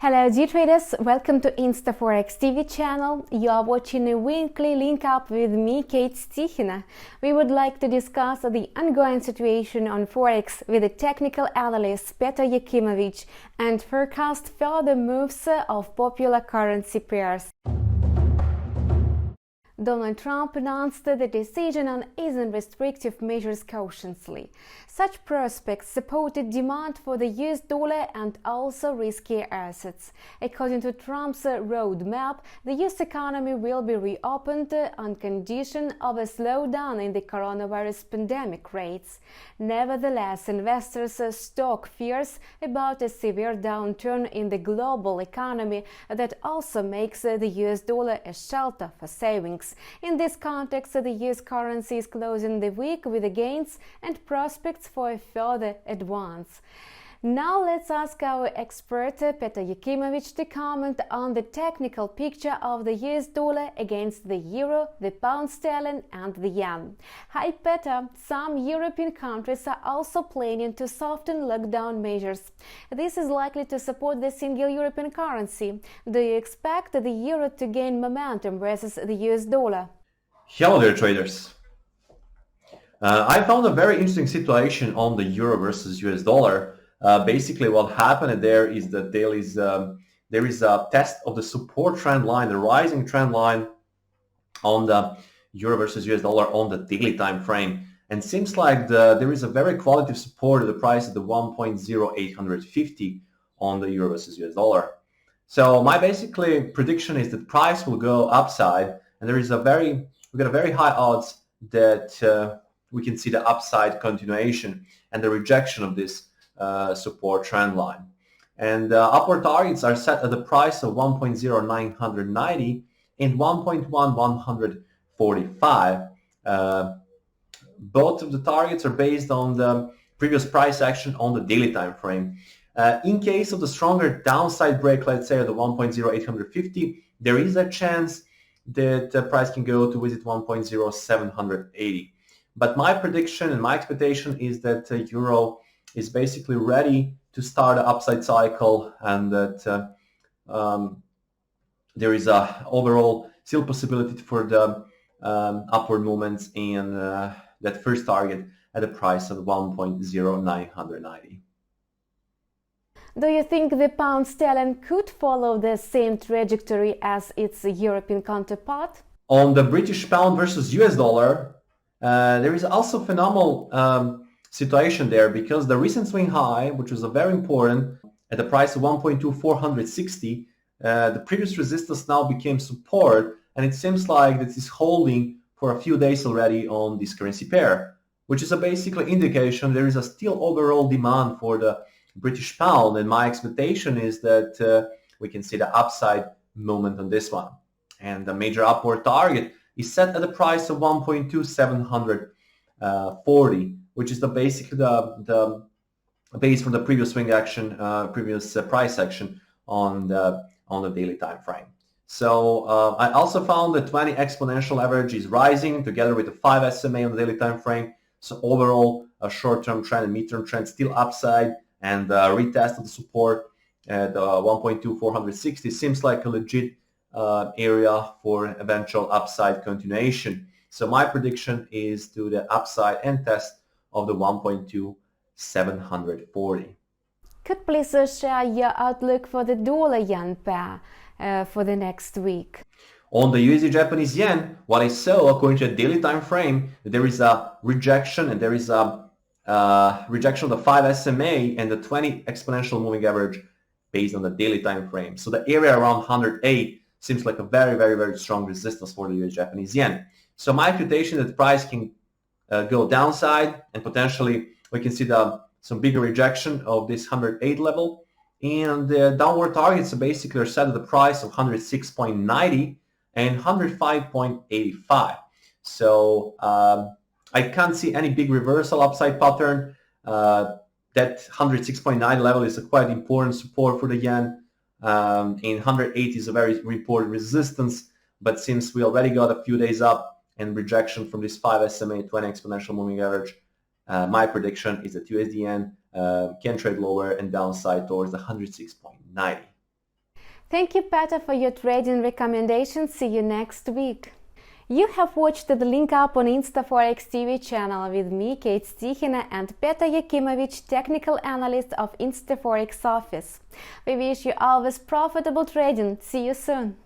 Hello dear traders, welcome to InstaForex TV channel. You are watching a weekly link up with me, Kate Stichina. We would like to discuss the ongoing situation on Forex with the technical analyst Petar Yakimovic and forecast further moves of popular currency pairs. Donald Trump announced the decision on easing restrictive measures cautiously. Such prospects supported demand for the US dollar and also riskier assets. According to Trump's roadmap, the US economy will be reopened on condition of a slowdown in the coronavirus pandemic rates. Nevertheless, investors stoke fears about a severe downturn in the global economy that also makes the US dollar a shelter for savings. In this context, the US currency is closing the week with gains and prospects for a further advance. Now let's ask our expert Petar Yakimovic to comment on the technical picture of the US dollar against the euro, the pound sterling and the yen. Hi Petar, some European countries are also planning to soften lockdown measures. This is likely to support the single European currency. Do you expect the euro to gain momentum versus the US dollar? Hello there, traders. I found a very interesting situation on the euro versus US dollar. Basically, what happened there is that there is a test of the support trend line, the rising trend line on the euro versus US dollar on the daily time frame, and seems like there is a very qualitative support of the price at the 1.0850 on the euro versus US dollar. So my basically prediction is that price will go upside, and we got a very high odds that we can see the upside continuation and the rejection of this support trend line. And upward targets are set at the price of 1.0990 and 1.1145. Both of the targets are based on the previous price action on the daily time frame. In case of the stronger downside break, let's say at the 1.0850, there is a chance that the price can go to visit 1.0780. But my prediction and my expectation is that euro is basically ready to start an upside cycle, and that there is a overall still possibility for the upward movements in that first target at a price of 1.0990. Do you think the pound sterling could follow the same trajectory as its European counterpart? On the British pound versus US dollar, there is also phenomenal situation there, because the recent swing high, which was a very important at the price of 1.2460, the previous resistance now became support, and it seems like this is holding for a few days already on this currency pair, which is a basically indication there is a still overall demand for the British pound, and my expectation is that we can see the upside moment on this one. And the major upward target is set at the price of 1.2740, which is the basic the base from the previous swing action, previous price action on the daily time frame. So I also found the 20 exponential average is rising together with the 5 SMA on the daily time frame. So overall, a short-term trend and mid-term trend still upside, and retest of the support at 1.2460 seems like a legit area for eventual upside continuation. So my prediction is to the upside and test of the 1.2740. Could please share your outlook for the dollar-yen pair for the next week? On the USD-Japanese yen, what I saw according to the daily time frame, there is a rejection, and there is a rejection of the 5 SMA and the 20 exponential moving average based on the daily time frame. So the area around 108 seems like a very, very, very strong resistance for the US-Japanese yen. So my expectation that the price can go downside, and potentially we can see some bigger rejection of this 108 level. And the downward targets basically are set at the price of 106.90 and 105.85. So I can't see any big reversal upside pattern. That 106.9 level is a quite important support for the yen. And 108 is a very important resistance, but since we already got a few days up and rejection from this 5 SMA 20 exponential moving average, my prediction is that USD yen can trade lower and downside towards the 106.90. Thank you, Peter, for your trading recommendations. See you next week. You have watched the Link Up on InstaForex TV channel with me, Kate Stichina, and Peter Yakimovic, technical analyst of InstaForex office. We wish you always profitable trading. See you soon.